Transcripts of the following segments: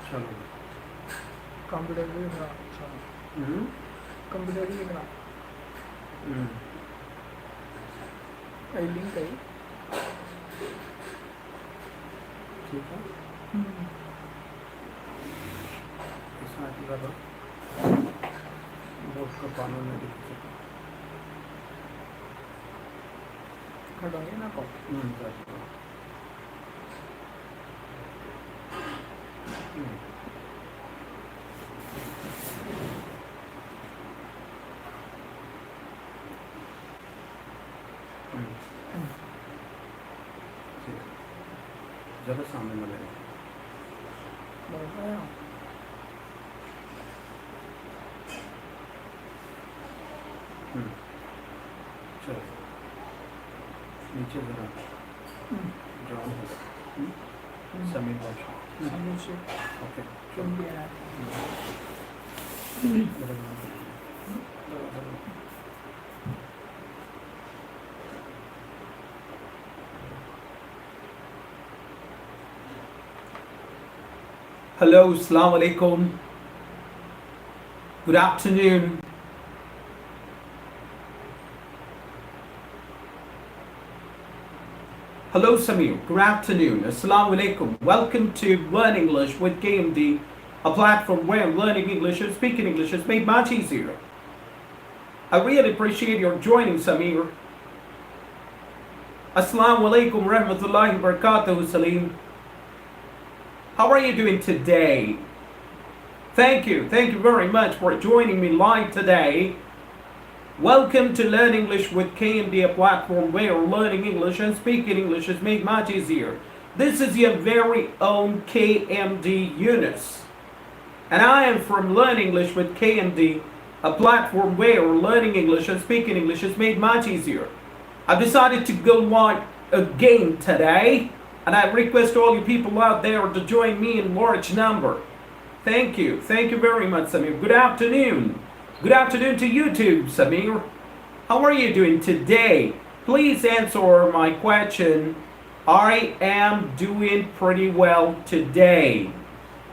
चलो कंप्यूटर भी लिखना अच्छा कंप्यूटर भी लिखना आई लिंक है ठीक है इसमें आगे लगा बोर्ड का पानी में लिख सकते खड़ोगे ना को ज़रा सामने में लगे चलो नीचे ज़रा जॉन होगा समीर भाषा ओके क्यों भी है Hello, Assalamu alaikum. Good afternoon. Hello, Samir. Good afternoon. Assalamu alaikum. Welcome to Learn English with KMD, a platform where learning English and speaking English is made much easier. I really appreciate your joining, Samir. Assalamu alaikum rahmatullahi wa barakatuhu, Salim. How are you doing today? Thank you very much for joining me live today. Welcome to Learn English with KMD, a platform where learning English and speaking English is made much easier. This is your very own KMD Yunus. And I am from Learn English with KMD, a platform where learning English and speaking English is made much easier. I've decided to go live again today. And I request all you people out there to join me in large number. Thank you very much, Samir. Good afternoon. Good afternoon to YouTube, Samir. How are you doing today? Please answer my question. I am doing pretty well today.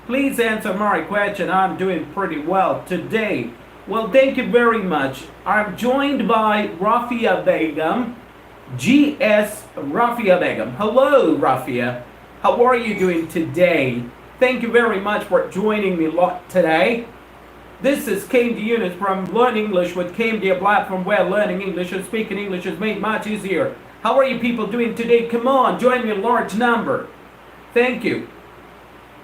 Please answer my question. I'm doing pretty well today. Well, thank you very much. I'm joined by Rafia Begum. GS Rafia Begum. Hello, Rafia. How are you doing today? Thank you very much for joining me today. This is KMD Yunus from Learn English with KMD, a platform where learning English and speaking English is made much easier. How are you people doing today? Come on, join me in large number. Thank you.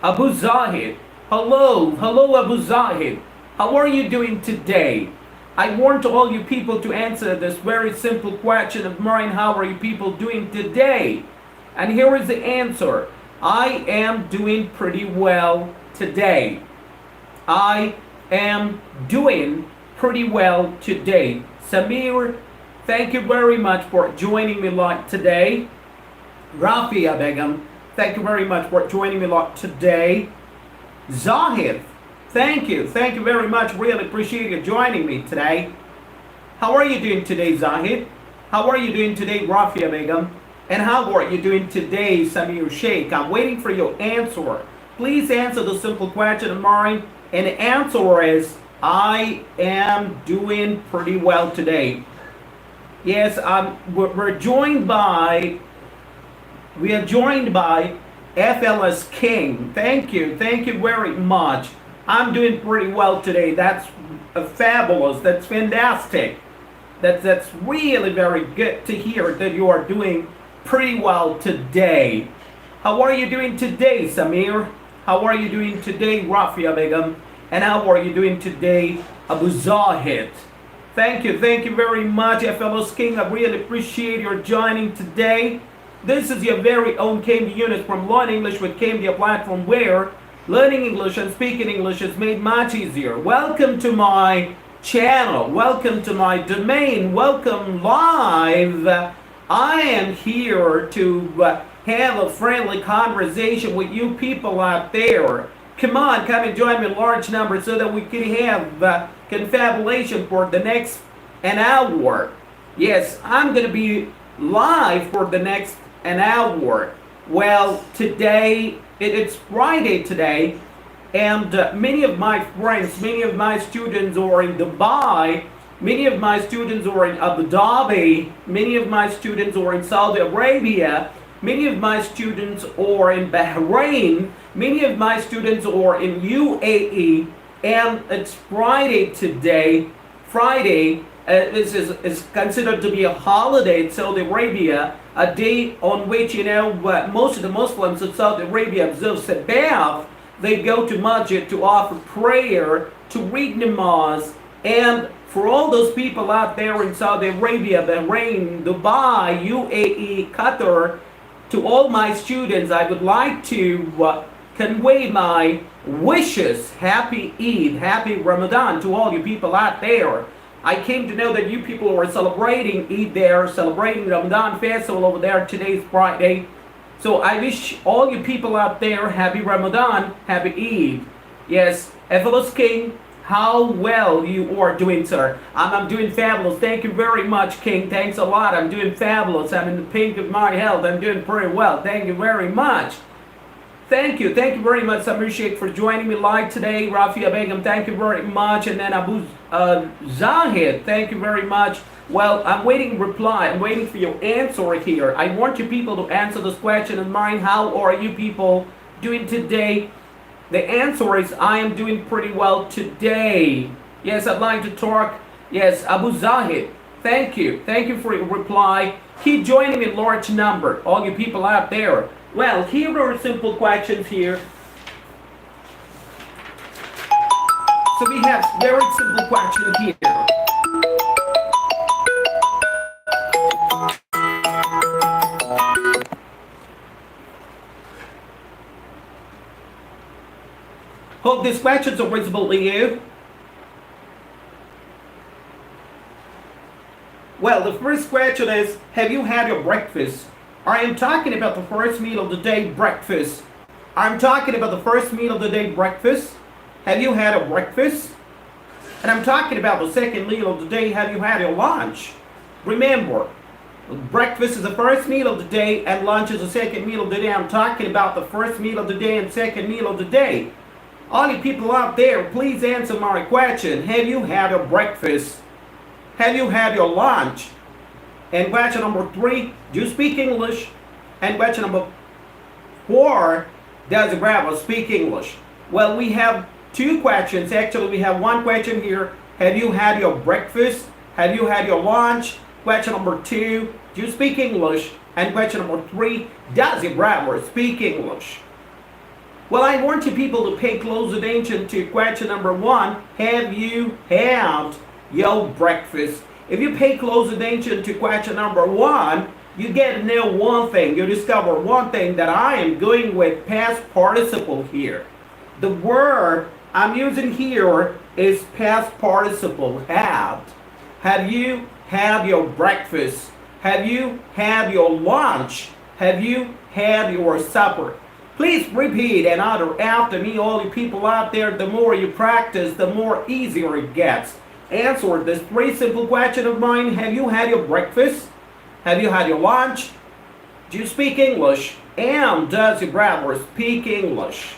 Abu Zahid. Hello, Abu Zahid. How are you doing today? I want all you people to answer this very simple question of mine. How are you people doing today? And here is the answer. I am doing pretty well today. I am doing pretty well today. Samir, thank you very much for joining me live today. Rafia Begum, thank you very much for joining me live today. Zahid, thank you very much. Really appreciate you joining me today. How are you doing today, Zahid? How are you doing today, Rafia Begum? And how are you doing today, Samir Sheikh? I'm waiting for your answer. Please answer the simple question of mine. And the answer is, I am doing pretty well today. Yes, we're joined by FLS King. Thank you very much. I'm doing pretty well today. That's fabulous. That's fantastic. That's really very good to hear that you are doing pretty well today. How are you doing today, Samir? How are you doing today, Rafia Begum? And how are you doing today, Abu Zahid? Thank you very much, FLS King. I really appreciate your joining today. This is your very own KMD Yunus from Learn English with KMD, a platform where learning English and speaking English is made much easier. Welcome to my channel. Welcome to my domain. Welcome live. I am here to have a friendly conversation with you people out there. Come on, come and join me in large numbers so that we can have confabulation for the next an hour. Yes, I'm going to be live for the next an hour. Well, today, it's Friday today, and many of my friends, many of my students are in Dubai, many of my students are in Abu Dhabi, many of my students are in Saudi Arabia, many of my students are in Bahrain, many of my students are in UAE, and it's Friday today. Friday this is considered to be a holiday in Saudi Arabia, a day on which, most of the Muslims of Saudi Arabia observe Sabbath. They go to masjid to offer prayer, to read namaz, and for all those people out there in Saudi Arabia, Bahrain, Dubai, UAE, Qatar, to all my students, I would like to convey my wishes. Happy Eid, happy Ramadan to all you people out there. I came to know that you people are celebrating Eid there, celebrating Ramadan festival over there. Today's Friday. So I wish all you people out there happy Ramadan, happy Eid. Yes, Evelus King, how well you are doing, sir. I'm doing fabulous. Thank you very much, King. Thanks a lot. I'm doing fabulous. I'm in the pink of my health. I'm doing pretty well. Thank you very much. Thank you very much, Samir Sheikh, for joining me live today. Rafia Begum, thank you very much. And then Abu Zahid, thank you very much. Well, I'm waiting reply. I'm waiting for your answer here. I want you people to answer this question of mine. How are you people doing today? The answer is I am doing pretty well today. Yes, I'd like to talk. Yes, Abu Zahid, thank you. Thank you for your reply. Keep joining me in large number, all you people out there. Well, here are simple questions here. So we have very simple question here. Hope these questions are visible to you. Well, the first question is, have you had your breakfast? I am talking about the first meal of the day, breakfast. I'm talking about the first meal of the day, breakfast. Have you had a breakfast? And I'm talking about the second meal of the day, have you had your lunch? Remember, breakfast is the first meal of the day and lunch is the second meal of the day. I'm talking about the first meal of the day and second meal of the day. All you people out there, please answer my question. Have you had a breakfast? Have you had your lunch? And question number 3, do you speak English? And question number 4, does the grandma speak English? Well, we have 2 questions. Actually, we have 1 question here. Have you had your breakfast? Have you had your lunch? Question number 2, do you speak English? And question number 3, does your grandma speak English? Well, I want you people to pay close attention to question number 1. Have you had your breakfast? If you pay close attention to question number 1, you get to know one thing. You discover one thing, that I am going with past participle here. The word I'm using here is past participle, had. Have you had your breakfast? Have you had your lunch? Have you had your supper? Please repeat and utter after me, all you people out there. The more you practice, the more easier it gets. Answer this 3 simple question of mine. Have you had your breakfast? Have you had your lunch? Do you speak English? And does your brother speak English?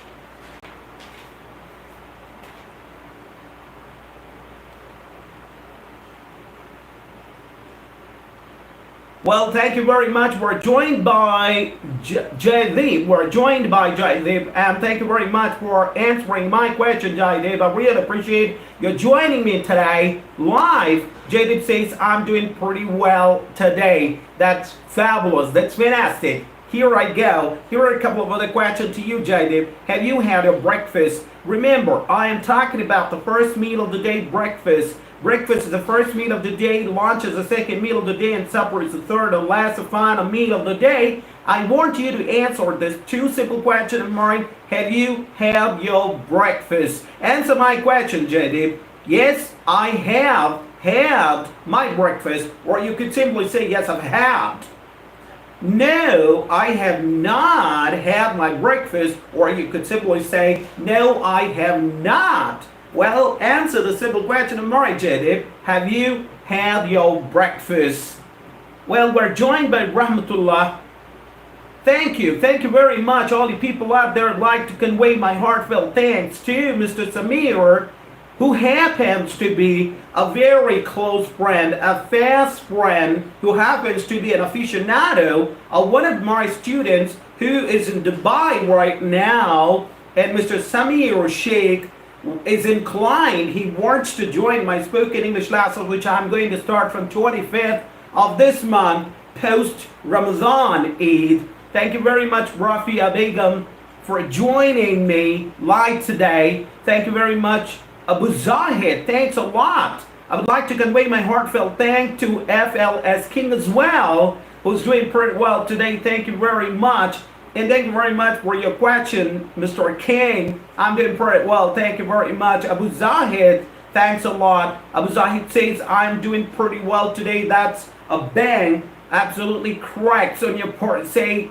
Well, thank you very much. We're joined by Jaydeep. We're joined by Jaydeep, and thank you very much for answering my question, Jaydeep. I really appreciate you joining me today live. Jaydeep says, I'm doing pretty well today. That's fabulous. That's fantastic. Here I go. Here are a couple of other questions to you, Jaydeep. Have you had your breakfast? Remember, I am talking about the first meal of the day, breakfast. Breakfast is the first meal of the day, lunch is the second meal of the day, and supper is the third and last and final meal of the day. I want you to answer this 2 simple questions of mine. Have you had your breakfast? Answer my question, Jaydeep. Yes, I have had my breakfast. Or you could simply say, yes, I've had. No, I have not had my breakfast. Or you could simply say, no, I have not. Well, answer the simple question of mine, Jaydeep. Have you had your breakfast? Well, we're joined by Rahmatullah. Thank you very much. All you people out there would like to convey my heartfelt thanks to Mr. Samir, who happens to be a very close friend, a fast friend, who happens to be an aficionado of one of my students who is in Dubai right now, and Mr. Samir Sheikh is inclined, he wants to join my spoken English classes, which I'm going to start from 25th of this month, post Ramadan Eid. Thank you very much, Rafia Begum, for joining me live today. Thank you very much, Abu Zahid. Thanks a lot. I would like to convey my heartfelt thanks to FLS King as well, who's doing pretty well today. Thank you very much. And thank you very much for your question, Mr. King. I'm doing pretty well. Thank you very much. Abu Zahid, thanks a lot. Abu Zahid says, I'm doing pretty well today. That's a bang. Absolutely correct. So on your part, say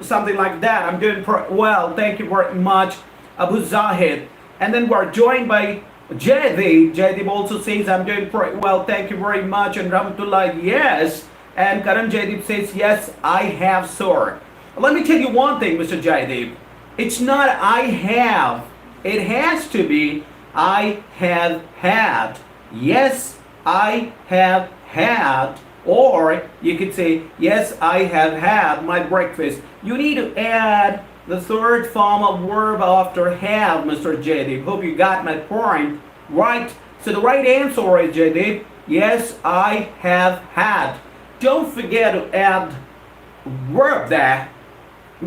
something like that. I'm doing pretty well. Thank you very much, Abu Zahid. And then we're joined by Jaydeep. Jaydeep also says, I'm doing pretty well. Thank you very much. And Rahmatullah, yes. And Karan Jaydeep says, yes, I have, sir. Let me tell you one thing, Mr. Jaydeep. It's not I have. It has to be I have had. Yes, I have had. Or you could say, yes, I have had my breakfast. You need to add the third form of verb after have, Mr. Jaydeep. Hope you got my point. Right. So the right answer is, Jaydeep, yes, I have had. Don't forget to add verb there.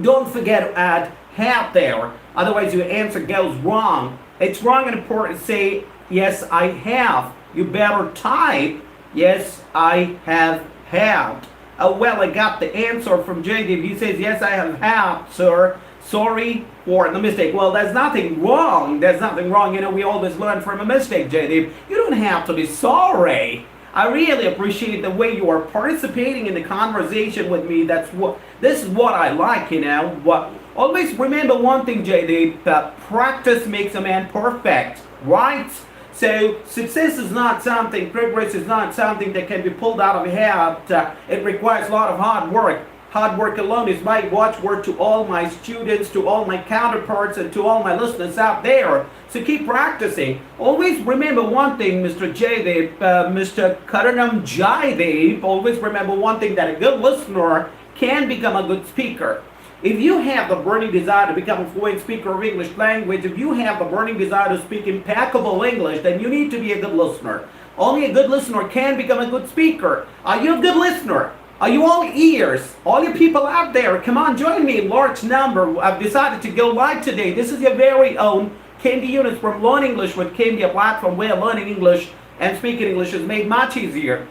Don't forget to add have there. Otherwise your answer goes wrong. It's wrong and important to say, yes, I have. You better type, yes, I have had. Well, I got the answer from Jaydeep. He says, yes, I have had, sir. Sorry for the mistake. Well, there's nothing wrong. There's nothing wrong. You know, we always learn from a mistake, Jaydeep. You don't have to be sorry. I really appreciate the way you are participating in the conversation with me. This is what I like, you know. Always remember one thing, Jaydeep, that practice makes a man perfect, right? So success is not something, progress is not something that can be pulled out of a hat. It requires a lot of hard work. Hard work alone is my watchword to all my students, to all my counterparts, and to all my listeners out there. So keep practicing. Always remember one thing, Mr. Jaydeep, Mr. Karanam Jaydeep. Always remember one thing, that a good listener can become a good speaker. If you have the burning desire to become a fluent speaker of English language, if you have the burning desire to speak impeccable English, then you need to be a good listener. Only a good listener can become a good speaker. Are you a good listener? Are you all ears? All you people out there, come on, join me in large number. I've decided to go live today. This is your very own KMD units from Learn English with KMD, a platform where learning English and speaking English is made much easier.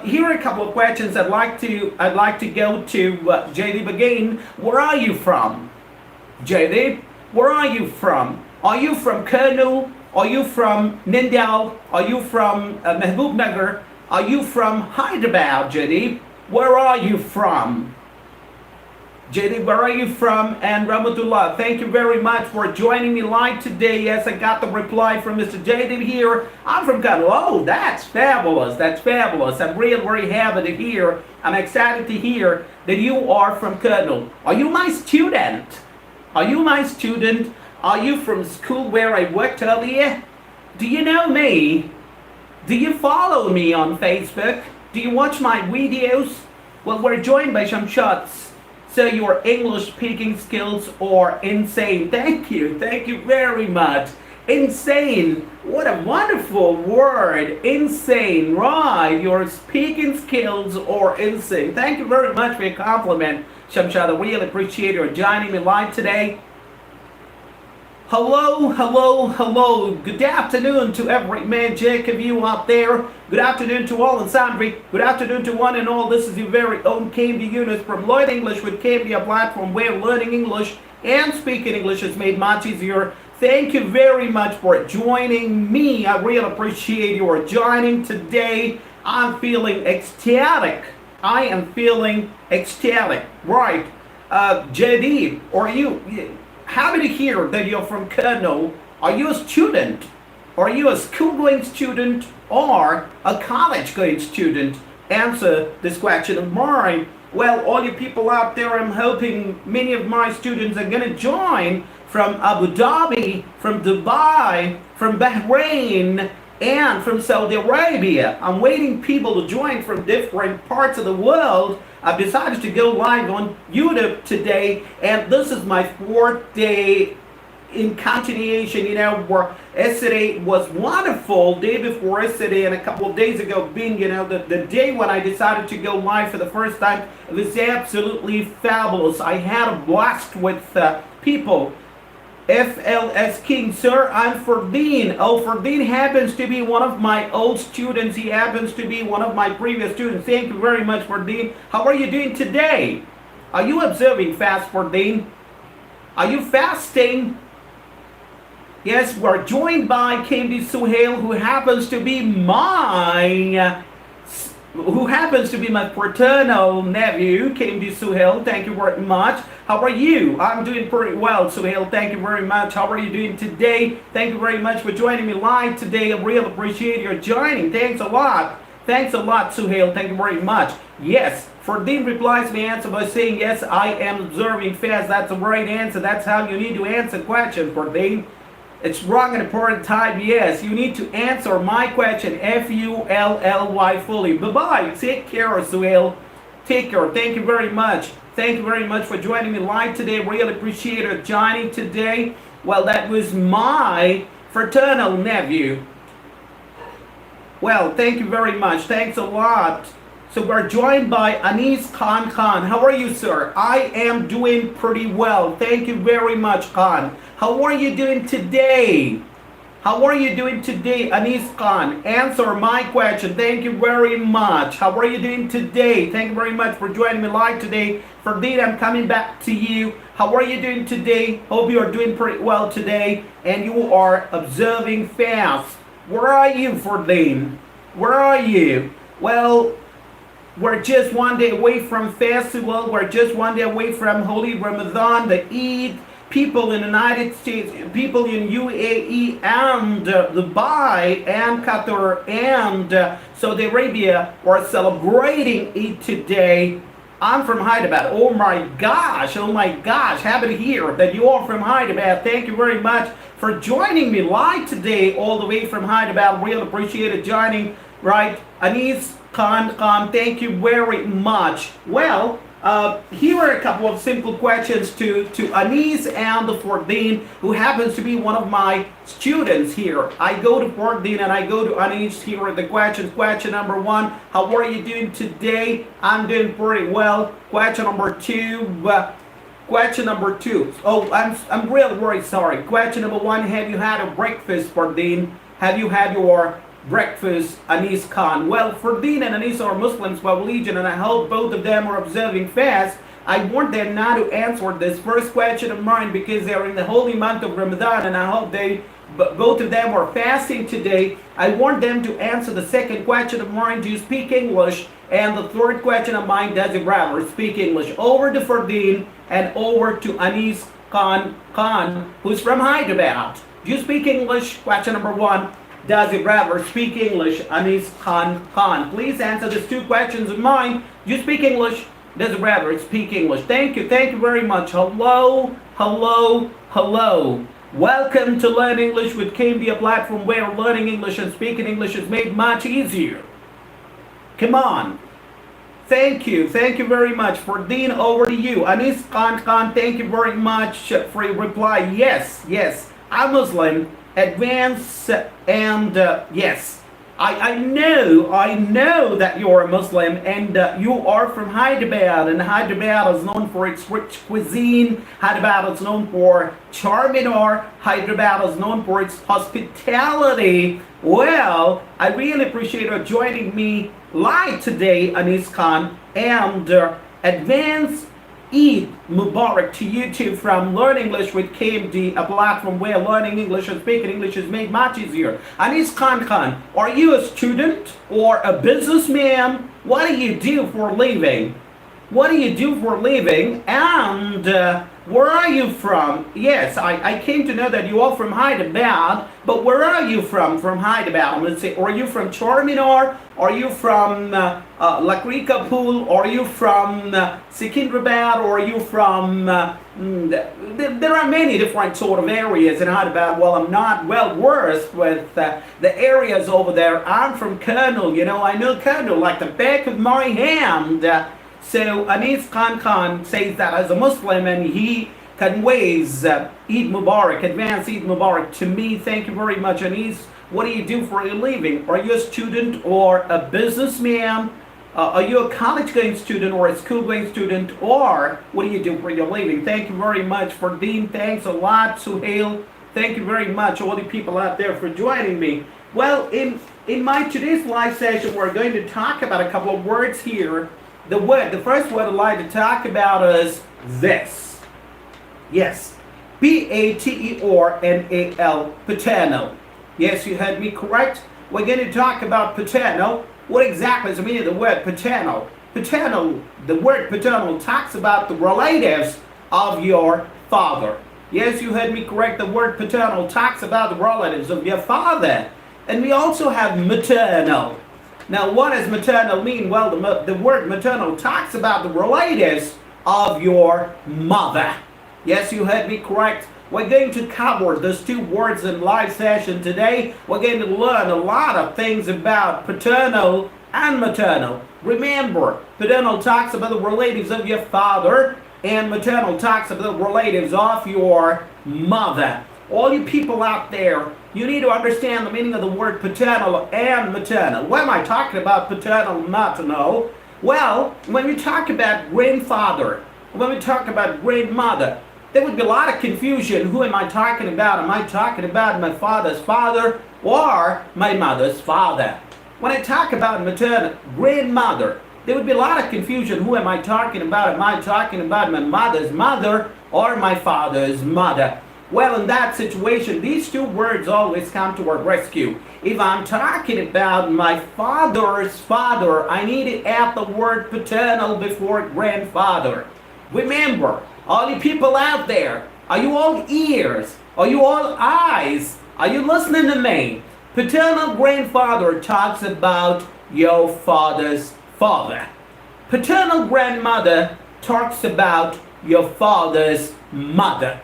Here are a couple of questions I'd like to go to Jaydeep again. Where are you from? Jaydeep, where are you from? Are you from Kurnool? Are you from Nindal? Are you from Mehboob Nagar? Are you from Hyderabad, Jaydeep? Where are you from? Jaydeep, where are you from? And Rahmatullah, thank you very much for joining me live today. Yes, I got the reply from Mr. Jaydeep here. I'm from Kurnool. Oh, that's fabulous. That's fabulous. I'm really very happy to hear. I'm excited to hear that you are from Kurnool. Are you my student? Are you my student? Are you from school where I worked earlier? Do you know me? Do you follow me on Facebook? Do you watch my videos? Well, we're joined by some shots. So your English speaking skills are insane. Thank you very much. Insane, what a wonderful word. Insane, right? Your speaking skills are insane. Thank you very much for your compliment, Shamshad. I really appreciate your joining me live today. Hello. Good afternoon to every man, Jack of you out there. Good afternoon to all and sundry. Good afternoon to one and all. This is your very own KMD unit from Learn English with KMD, a platform where learning English and speaking English is made much easier. Thank you very much for joining me. I really appreciate your joining today. I'm feeling ecstatic. I am feeling ecstatic. Right. Jaydeep, are you... Happy to hear that you're from Kurnool. Are you a student? Are you a school-going student or a college-going student? Answer this question of mine. Well, all you people out there, I'm hoping many of my students are going to join from Abu Dhabi, from Dubai, from Bahrain, and from Saudi Arabia. I'm waiting people to join from different parts of the world. I've decided to go live on YouTube today, and this is my 4th day in continuation, where yesterday was wonderful, day before yesterday and a couple of days ago being, the day when I decided to go live for the first time. It was absolutely fabulous. I had a blast with people. FLS King, sir, I'm Ferdinand. Oh, Ferdinand happens to be one of my old students. He happens to be one of my previous students. Thank you very much, Ferdinand. How are you doing today? Are you observing fast, Ferdinand? Are you fasting? Yes, we're joined by KMD Suhail, who happens to be my fraternal nephew, KMD Suhail. Thank you very much. How are you? I'm doing pretty well, Suhail. Thank you very much. How are you doing today? Thank you very much for joining me live today. I really appreciate your joining. Thanks a lot. Thanks a lot, Suhail. Thank you very much. Yes, Ferdinand replies my answer by saying, yes, I am observing fast. That's the right answer. That's how you need to answer questions, Ferdinand. It's wrong and important time. Yes, you need to answer my question, F-U-L-L-Y, fully. Bye-bye. Take care, Suhail. Take care. Thank you very much. Thank you very much for joining me live today. Really appreciate it joining today. Well, that was my fraternal nephew. Well, thank you very much. Thanks a lot. So we're joined by Anis Khan. How are you, sir? I am doing pretty well. Thank you very much, Khan. How are you doing today? How are you doing today, Anis Khan? Answer my question. Thank you very much. How are you doing today? Thank you very much for joining me live today. Ferdinand, I'm coming back to you. How are you doing today? Hope you are doing pretty well today and you are observing fast. Where are you, Ferdinand? Where are you? Well, we're just one day away from festival. We're just one day away from Holy Ramadan, the Eid. People in the United States, people in UAE and Dubai and Qatar and Saudi Arabia are celebrating Eid today. I'm from Hyderabad. Oh my gosh, happy to hear that you are from Hyderabad. Thank you very much for joining me live today all the way from Hyderabad. Really appreciate it joining, right? Anis Khan, thank you very much. Well, here are a couple of simple questions to Anis and Ferdinand, who happens to be one of my students here. I go to Ferdinand and I go to Anis. Here are the questions. Question number 1, how are you doing today? I'm doing pretty well. Question number 2, oh, I'm really very sorry. Question number 1, have you had a breakfast, Ferdinand? Have you had your breakfast, Anis Khan? Well, Ferdinand and Anis are Muslims by religion, and I hope both of them are observing fast. I want them now to answer this first question of mine because they're in the holy month of Ramadan, and I hope both of them are fasting today. I want them to answer the second question of mine, do you speak English? And the third question of mine, does it rather speak English? Over to Ferdinand and over to Anis Khan, who's from Hyderabad. Do you speak English? Question number 1. Does it rather speak English? Anis Khan. Please answer these 2 questions of mine. Do you speak English? Does it rather speak English? Thank you very much. Hello. Welcome to Learn English with KMD, a platform where learning English and speaking English is made much easier. Come on. Thank you very much. Ferdinand, over to you. Anis Khan, thank you very much for your reply. Yes, I'm Muslim. Advance and yes, I know that you're a Muslim and you are from Hyderabad, and Hyderabad is known for its rich cuisine. Hyderabad is known for Charminar. Hyderabad is known for its hospitality. Well, I really appreciate you joining me live today, Anis Khan, and advance Eid Mubarak to you too from Learn English with KMD, a platform where learning English and speaking English is made much easier. Anis Khan, are you a student or a businessman? What do you do for a living? And Where are you from? Yes, I came to know that you are from Hyderabad, but where are you from? From Hyderabad. Let's say, are you from Charminar? Are you from Lakrika Pool? Are you from Secunderabad? Or are you from... there are many different sort of areas in Hyderabad. Well, I'm not well versed with the areas over there. I'm from Colonel. You know, I know Colonel like the back of my hand. So Anis Khan says that as a Muslim, and he conveys Eid Mubarak, advanced Eid Mubarak to me. Thank you very much, Anis. What do you do for a living? Are you a student or a businessman? Are you a college-going student or a school-going student? Or what do you do for your living? Thank you very much, Fardeen. Thanks a lot, Suhail. Thank you very much, all the people out there, for joining me. Well, in my today's live session, we're going to talk about a couple of words here. The first word I'd like to talk about is this. Yes, P-A-T-E-R-N-A-L, paternal. Yes, you heard me correct. We're going to talk about paternal. What exactly is the meaning of the word paternal? Paternal, the word paternal talks about the relatives of your father. Yes, you heard me correct. The word paternal talks about the relatives of your father. And we also have maternal. Now, what does maternal mean? Well, the word maternal talks about the relatives of your mother. Yes, you heard me correct. We're going to cover those two words in live session today. We're going to learn a lot of things about paternal and maternal. Remember, paternal talks about the relatives of your father, and maternal talks about the relatives of your mother. All you people out there, you need to understand the meaning of the word paternal and maternal. Why am I talking about paternal and maternal? Well, when we talk about grandfather, when we talk about grandmother, there would be a lot of confusion. Who am I talking about? Am I talking about my father's father or my mother's father? When I talk about maternal, grandmother, there would be a lot of confusion. Who am I talking about? Am I talking about my mother's mother or my father's mother? Well, in that situation, these two words always come to our rescue. If I'm talking about my father's father, I need to add the word paternal before grandfather. Remember, all you people out there, are you all ears? Are you all eyes? Are you listening to me? Paternal grandfather talks about your father's father. Paternal grandmother talks about your father's mother.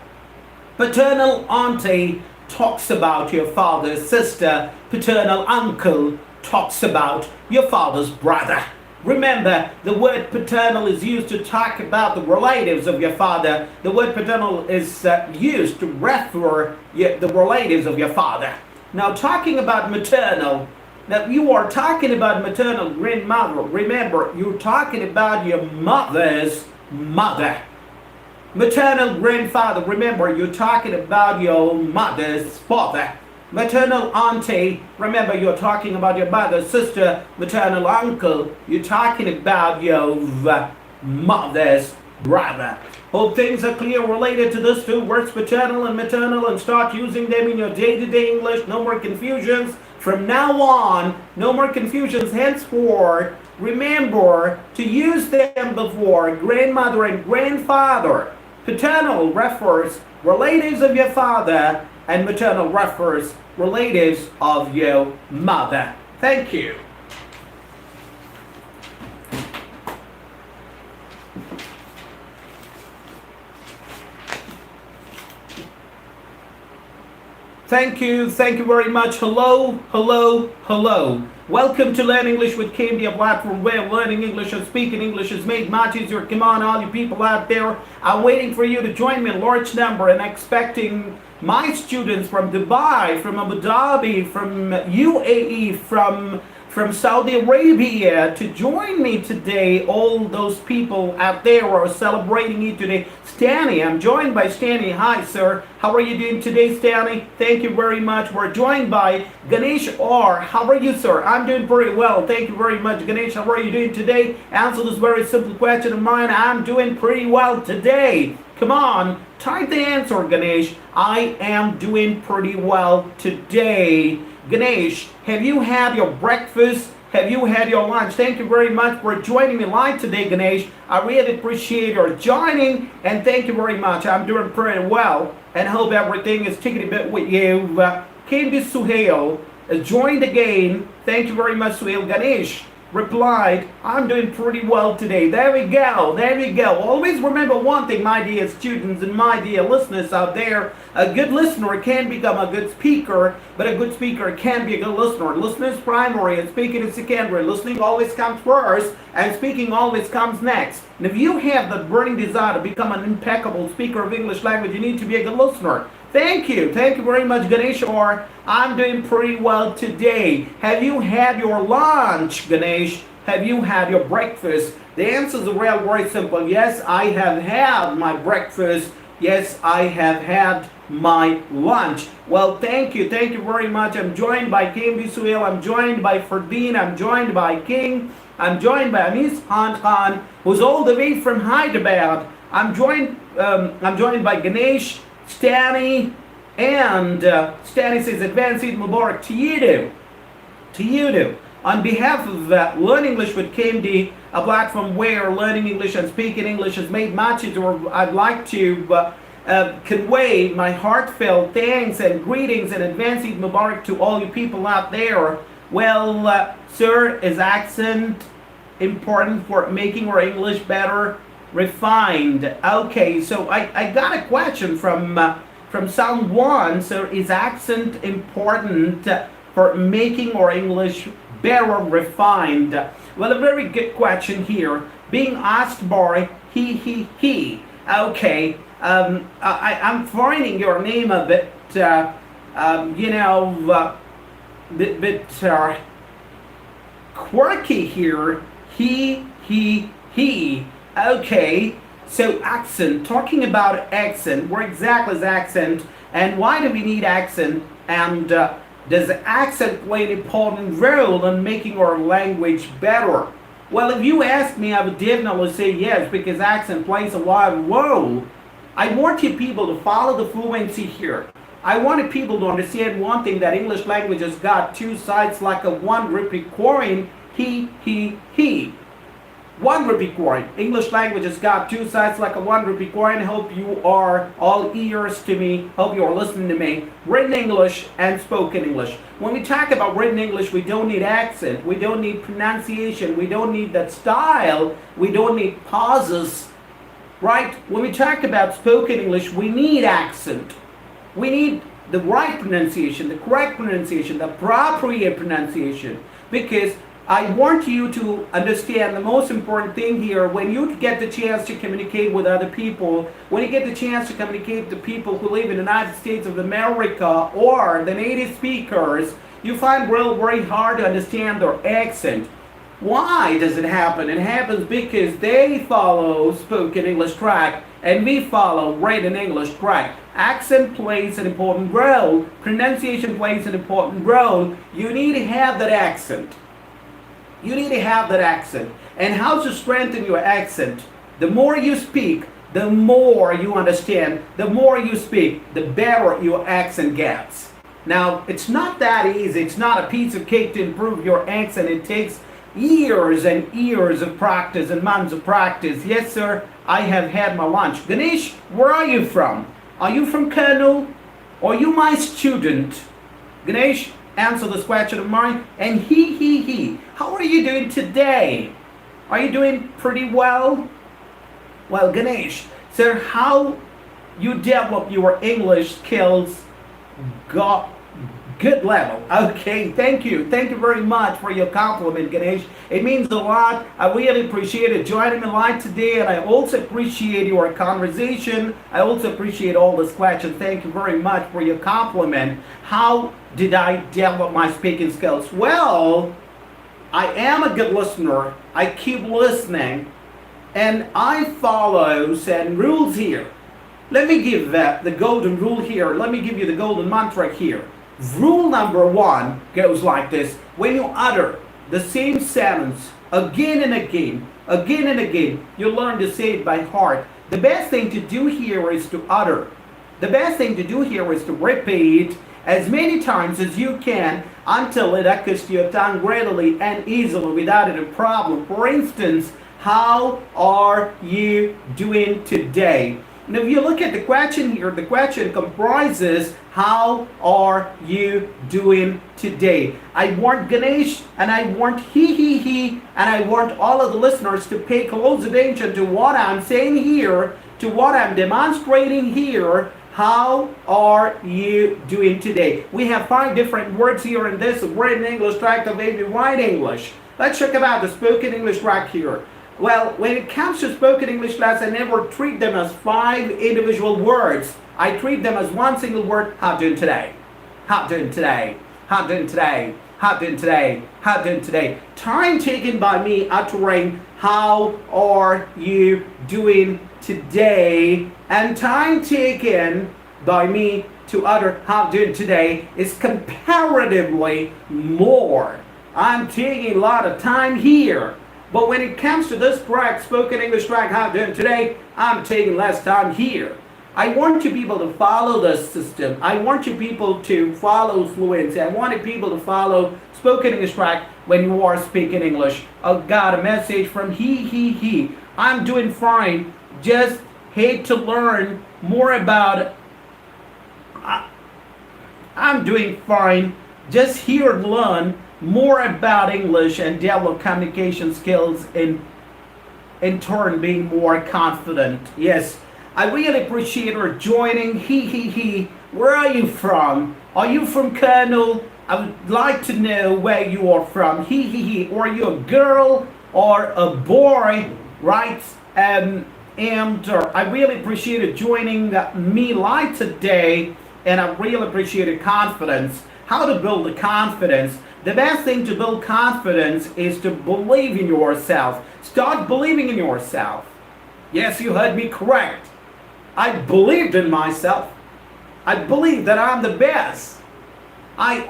Paternal auntie talks about your father's sister. Paternal uncle talks about your father's brother. Remember, the word paternal is used to talk about the relatives of your father. The word paternal is used to refer the relatives of your father. Now, talking about maternal, now you are talking about maternal grandmother. Remember, you're talking about your mother's mother. Maternal grandfather, remember, you're talking about your mother's father. Maternal auntie, remember, you're talking about your mother's sister. Maternal uncle, you're talking about your mother's brother. Hope things are clear related to those two words, paternal and maternal, and start using them in your day-to-day English. No more confusions. From now on, no more confusions henceforth. Remember to use them before grandmother and grandfather. Paternal refers relatives of your father, and maternal refers relatives of your mother. Thank you. Thank you very much. Hello. Welcome to Learn English with KMD, a platform where learning English and speaking English is made much easier. Come on, all you people out there, I'm waiting for you to join me in large number and expecting my students from Dubai, from Abu Dhabi, from UAE, from Saudi Arabia to join me today. All those people out there are celebrating you today. Stanley, I'm joined by Stanley. Hi, sir. How are you doing today, Stanley? Thank you very much. We're joined by Ganesh R. How are you, sir? I'm doing pretty well. Thank you very much, Ganesh. How are you doing today? Answer this very simple question of mine. I'm doing pretty well today. Come on, type the answer, Ganesh. I am doing pretty well today. Ganesh, have you had your breakfast? Have you had your lunch? Thank you very much for joining me live today, Ganesh. I really appreciate your joining, and thank you very much. I'm doing pretty well, and hope everything is taking a bit with you. KMD Suhail joined again. Thank you very much, Suhail. Ganesh replied, I'm doing pretty well today. There we go. There we go. Always remember one thing, my dear students and my dear listeners out there. A good listener can become a good speaker, but a good speaker can be a good listener. Listening is primary and speaking is secondary. Listening always comes first and speaking always comes next. And if you have the burning desire to become an impeccable speaker of English language, you need to be a good listener. Thank you very much, Ganesh. Or I'm doing pretty well today. Have you had your lunch, Ganesh? Have you had your breakfast? The answer is real very simple. Yes, I have had my breakfast. Yes, I have had my lunch. Well, thank you very much. I'm joined by KMD Suhail. I'm joined by Ferdinand. I'm joined by King. I'm joined by Anis Khan, who's all the way from Hyderabad. I'm joined by Ganesh, Stanny, and Stanny says, Advanced Eid Mubarak to you. To you. On behalf of Learn English with KMD, a platform where learning English and speaking English is made much easier, I'd like to convey my heartfelt thanks and greetings and Advanced Eid Mubarak to all you people out there. Well, sir, is accent important for making our English better? Refined. Okay, so I got a question from someone. So is accent important for making our English better, refined? Well, a very good question here, being asked by he. Okay, I'm finding your name a bit bit quirky here. He. Okay, so accent, talking about accent, where exactly is accent, and why do we need accent, and does accent play an important role in making our language better? Well, if you ask me, I would definitely say yes, because accent plays a lot of role. I want you people to follow the fluency here. I wanted people to understand one thing, that English language has got two sides like a 1 rupee coin. He. 1 rupee coin. English language has got two sides like a 1 rupee coin. Hope you are all ears to me. Hope you are listening to me. Written English and spoken English. When we talk about written English, we don't need accent. We don't need pronunciation. We don't need that style. We don't need pauses. Right? When we talk about spoken English, we need accent. We need the right pronunciation, the correct pronunciation, the appropriate pronunciation. Because I want you to understand the most important thing here, when you get the chance to communicate with other people, when you get the chance to communicate to people who live in the United States of America or the native speakers, you find it very hard to understand their accent. Why does it happen? It happens because they follow spoken English track and we follow written English track. Accent plays an important role. Pronunciation plays an important role. You need to have that accent. You need to have that accent. And how to strengthen your accent? The more you speak, the more you understand. The more you speak, the better your accent gets. Now, it's not that easy. It's not a piece of cake to improve your accent. It takes years and years of practice and months of practice. Yes, sir, I have had my lunch. Ganesh, where are you from? Are you from Colonel? Or are you my student? Ganesh, answer this question of mine. And he. How are you doing today? Are you doing pretty well? Well, Ganesh, sir, how you develop your English skills got good level. Okay, thank you very much for your compliment, Ganesh. It means a lot. I really appreciate it joining me live today, and I also appreciate your conversation. I also appreciate all this questions. Thank you very much for your compliment. How did I develop my speaking skills? Well, I am a good listener. I keep listening, and I follow certain rules here. Let me give the golden rule here. Let me give you the golden mantra here. Rule number 1 goes like this. When you utter the same sentence again and again, you learn to say it by heart. The best thing to do here is to utter. The best thing to do here is to repeat as many times as you can until it occurs to your tongue readily and easily without any problem. For instance, how are you doing today? And if you look at the question here, the question comprises, how are you doing today? I want Ganesh and I want he, and I want all of the listeners to pay close attention to what I'm saying here, to what I'm demonstrating here. How are you doing today? We have 5 different words here in this written English track of Baby White English. Let's check about the spoken English track here. Well, when it comes to spoken English class, I never treat them as 5 individual words. I treat them as one single word. How doing today? How doing today? How doing today? How doing today? How doing today? Time taken by me uttering how are you doing today, and time taken by me to utter how doing today is comparatively more. I'm taking a lot of time here. But when it comes to this track, spoken English track, how doing today, I'm taking less time here. I want you people to follow this system. I want you people to follow fluency. I want you people to follow spoken English track when you are speaking English. I got a message from he. I'm doing fine. Just hate to learn more about it. I'm doing fine. Just here to learn more about English and develop communication skills, in turn being more confident. Yes, I really appreciate her joining. He. Where are you from? Are you from Colonel? I would like to know where you are from. He. Or are you a girl or a boy? Right? And I really appreciated joining me live today, and I really appreciated confidence. How to build the confidence. The best thing to build confidence is to believe in yourself. Start believing in yourself. Yes, you heard me correct. I believed in myself. I believe that I'm the best. I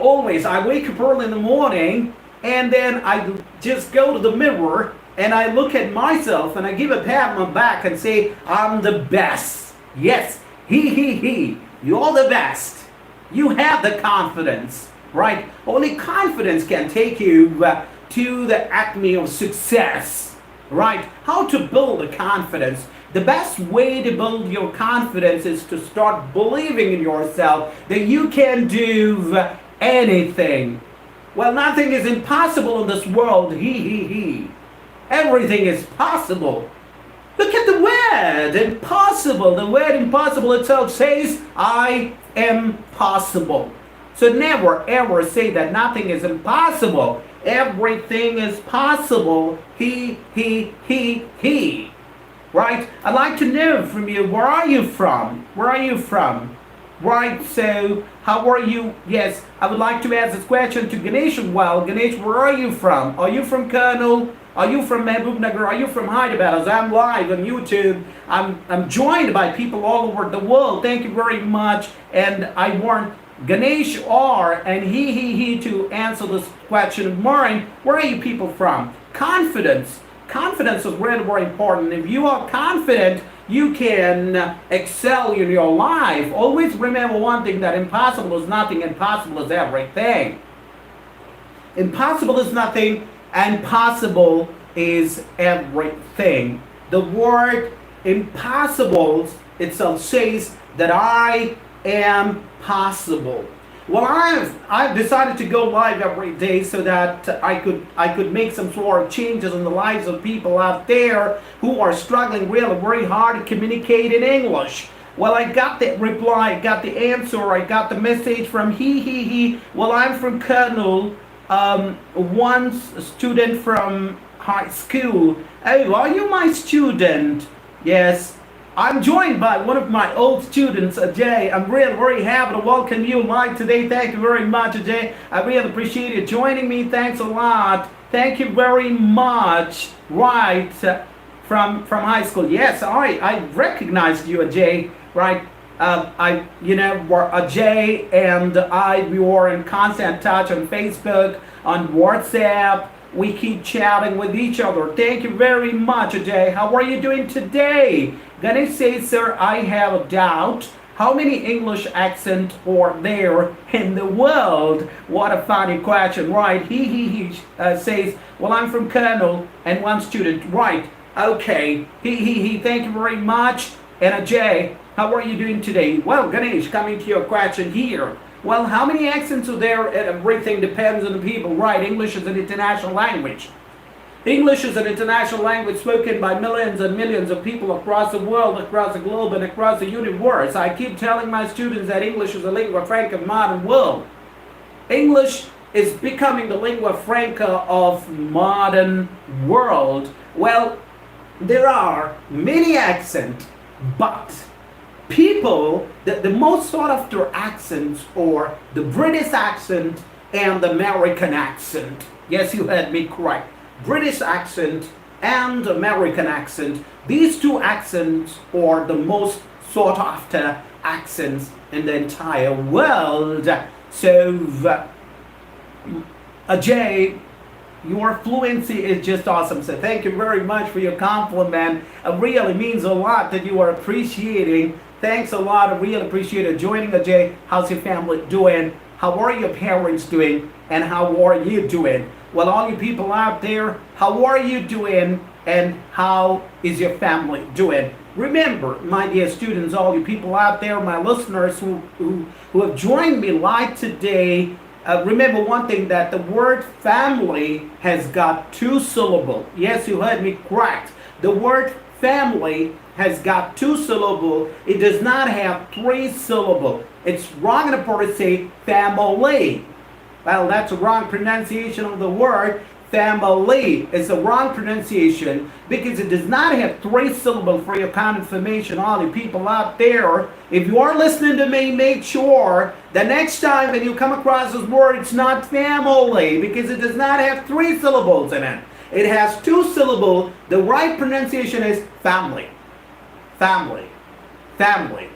wake up early in the morning, and then I just go to the mirror and I look at myself and I give a pat on my back and say, I'm the best. Yes, he. You're the best. You have the confidence. Right? Only confidence can take you to the acme of success. Right? How to build the confidence? The best way to build your confidence is to start believing in yourself that you can do anything. Well, nothing is impossible in this world. He. Everything is possible. Look at the word impossible. The word impossible itself says, I am possible. So never ever say that nothing is impossible. Everything is possible. He. Right? I'd like to know from you, where are you from? Where are you from? Right, so how are you? Yes, I would like to ask this question to Ganesh as well. Ganesh, where are you from? Are you from Colonel? Are you from Mehbubnagar? Are you from Hyderabad? As I'm live on YouTube, I'm joined by people all over the world. Thank you very much. And I want Ganesh R and he to answer this question of mine. Where are you people from? Confidence. Confidence is really very important. If you are confident, you can excel in your life. Always remember one thing, that impossible is nothing, impossible is everything. Impossible is nothing, and possible is everything. The word impossible itself says that I am possible. Well, I've decided to go live every day so that I could make some sort of changes in the lives of people out there who are struggling really very hard to communicate in English. Well, I got the reply, I got the answer, I got the message from he. Well, I'm from Colonel, once a student from high school. Oh, are you my student? Yes. I'm joined by one of my old students, Ajay. I'm really very happy to welcome you live today. Thank you very much, Ajay. I really appreciate you joining me. Thanks a lot. Thank you very much. Right, from high school. Yes, I recognized you, Ajay. Right, Ajay and we were in constant touch on Facebook, on WhatsApp. We keep chatting with each other. Thank you very much, Ajay. How are you doing today? Ganesh says, sir, I have a doubt. How many English accents are there in the world? What a funny question, right? He says, well, I'm from Colonel and one student, right? Okay, he, thank you very much. And Ajay, how are you doing today? Well, Ganesh, coming to your question here. Well, how many accents are there? Everything depends on the people, right? English is an international language. English is an international language spoken by millions and millions of people across the world, across the globe, and across the universe. I keep telling my students that English is the lingua franca of the modern world. English is becoming the lingua franca of modern world. Well, there are many accents, but people, the most sought after accents are the British accent and the American accent. Yes, you heard me correct. British accent and American accent. These two accents are the most sought after accents in the entire world. So, Ajay, your fluency is just awesome. So thank you very much for your compliment. It really means a lot that you are appreciating. Thanks a lot. I really appreciate it. Joining Ajay. How's your family doing? How are your parents doing? And how are you doing? Well, all you people out there, how are you doing? And how is your family doing? Remember, my dear students, all you people out there, my listeners who have joined me live today, remember one thing, that the word family has got 2 syllables. Yes, you heard me correct. The word family has got 2 syllables. It does not have 3 syllables. It's wrong to say family. Well, that's a wrong pronunciation of the word. Family is a wrong pronunciation because it does not have 3 syllables. For your confirmation, all the people out there, if you are listening to me, make sure the next time when you come across this word, it's not family, because it does not have 3 syllables in it. It has 2 syllables. The right pronunciation is family. Family. Family.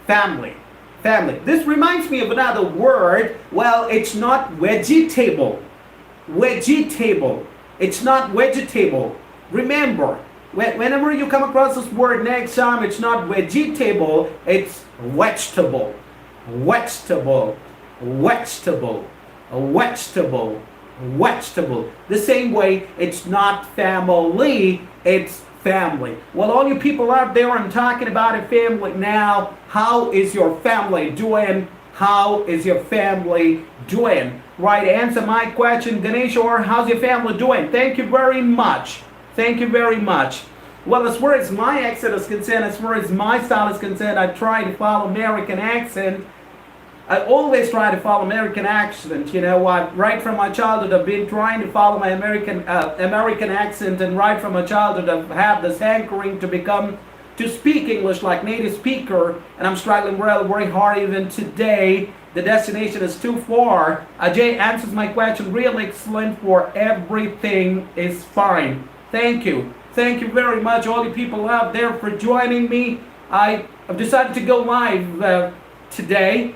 Family. Family. This reminds me of another word. Well, it's not vegetable. Vegetable. It's not vegetable. Remember, whenever you come across this word next time, it's not vegetable, it's vegetable. Vegetable. Vegetable. Vegetable. Vegetable. The same way, it's not family, it's family. Well, all you people out there, I'm talking about a family now. How is your family doing? How is your family doing? Right, answer my question, Ganesh, or how's your family doing? Thank you very much. Thank you very much. Well, as far as my accent is concerned, as far as my style is concerned, I try to follow American accent. I always try to follow American accent. You know, right from my childhood, I've been trying to follow my American accent, and right from my childhood, I've had this hankering to speak English like native speaker, and I'm struggling really very hard even today. The destination is too far. Ajay answers my question really excellent. For everything is fine. Thank you. Thank you very much, all you people out there, for joining me. I've decided to go live today.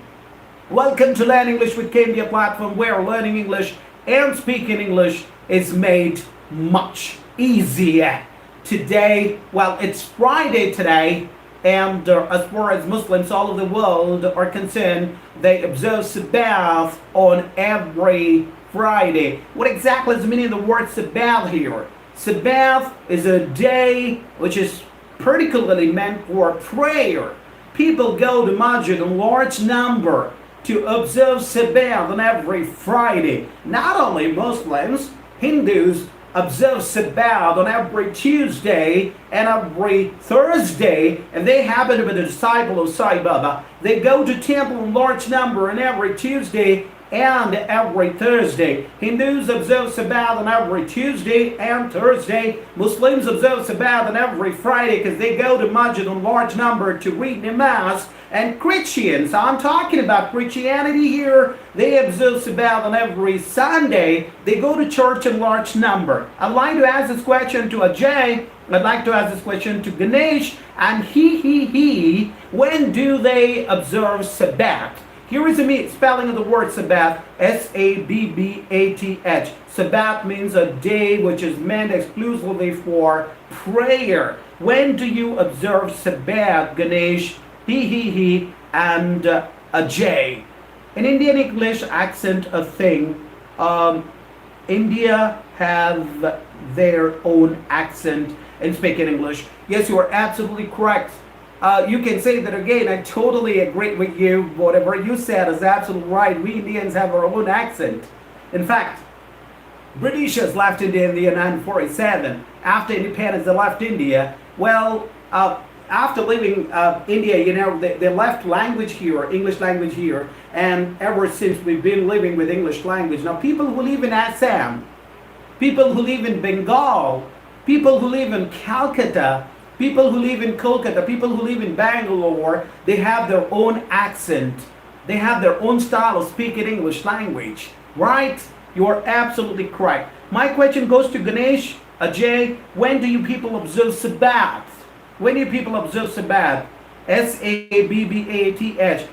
Welcome to Learn English with KMD, a platform where learning English and speaking English is made much easier. Today, well, it's Friday today, and as far as Muslims all over the world are concerned, they observe Sabbath on every Friday. What exactly is the meaning of the word Sabbath here? Sabbath is a day which is particularly meant for prayer. People go to masjid in large number to observe Sabbath on every Friday. Not only Muslims, Hindus observe Sabbath on every Tuesday and every Thursday, and they happen to be the disciple of Sai Baba. They go to temple in large number on every Tuesday and every Thursday. Hindus observe Sabbath on every Tuesday and Thursday. Muslims observe Sabbath on every Friday because they go to masjid in large number to read namaz. And Christians, I'm talking about Christianity here, they observe Sabbath on every Sunday. They go to church in large number. I'd like to ask this question to Ajay. I'd like to ask this question to Ganesh. And he, when do they observe Sabbath? Here is the spelling of the word Sabbath, S-A-B-B-A-T-H. Sabbath means a day which is meant exclusively for prayer. When do you observe Sabbath, Ganesh? and a J. In Indian English accent, a thing. India have their own accent in speaking English. Yes, you are absolutely correct. You can say that again. I totally agree with you. Whatever you said is absolutely right. We Indians have our own accent. In fact, Britishers left India in the year 1947. After independence, they left India. Well, after leaving India, they left language here, English language here, and ever since we've been living with English language. Now, people who live in Assam, people who live in Bengal, people who live in Calcutta, people who live in Kolkata, people who live in Bangalore, they have their own accent. They have their own style of speaking English language, right? You are absolutely correct. My question goes to Ganesh, Ajay. When do you people observe Sabbath? When do people observe Sabbath? Sabbath.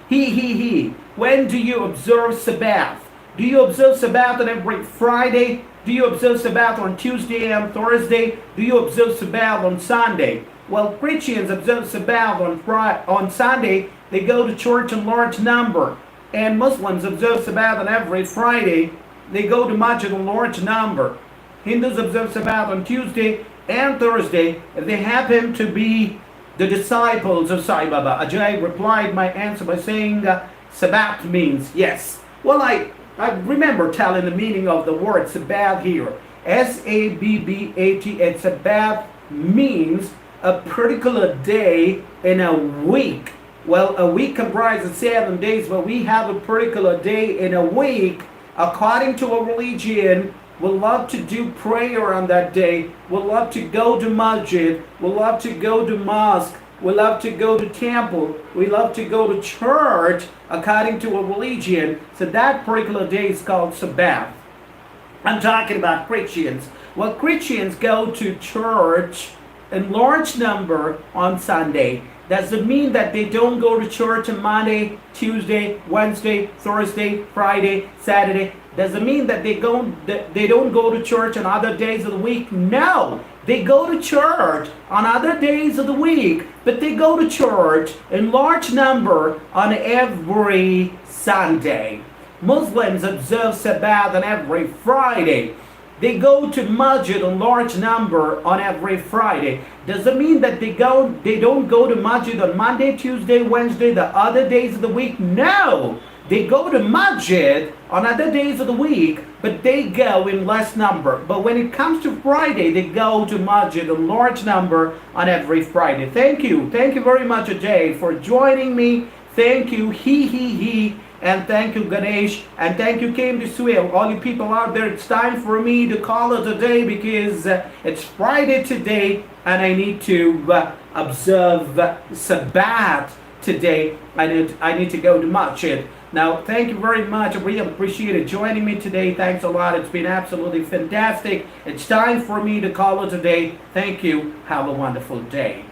He. When do you observe Sabbath? Do you observe Sabbath on every Friday? Do you observe Sabbath on Tuesday and Thursday? Do you observe Sabbath on Sunday? Well, Christians observe Sabbath on Sunday. They go to church in large number. And Muslims observe Sabbath on every Friday. They go to masjid in large number. Hindus observe Sabbath on Tuesday and Thursday if they happen to be the disciples of Sai Baba. Ajay replied my answer by saying Sabbath means yes. Well, I remember telling the meaning of the word Sabbath here. Sabbath. Sabbath means a particular day in a week. Well, a week comprises 7 days, but we have a particular day in a week. According to a religion, we love to do prayer on that day. We love to go to masjid. We love to go to mosque. We love to go to temple. We love to go to church according to a religion. So that particular day is called Sabbath. I'm talking about Christians. Well, Christians go to church in large number on Sunday. Does it mean that they don't go to church on Monday, Tuesday, Wednesday, Thursday, Friday, Saturday? Does it mean that they don't go to church on other days of the week? No. They go to church on other days of the week, but they go to church in large number on every Sunday. Muslims observe Sabbath on every Friday. They go to masjid in large number on every Friday. Does it mean that they don't go to masjid on Monday, Tuesday, Wednesday, the other days of the week? No. They go to masjid on other days of the week, but they go in less number. But when it comes to Friday, they go to masjid in large number on every Friday. Thank you. Thank you very much, Ajay, for joining me. Thank you, he. And thank you, Ganesh. And thank you, KMD.Speak. All you people out there, it's time for me to call it a day because it's Friday today and I need to observe Sabbath today. I need to go to masjid. Now, thank you very much. I really appreciate it joining me today. Thanks a lot. It's been absolutely fantastic. It's time for me to call it a day. Thank you. Have a wonderful day.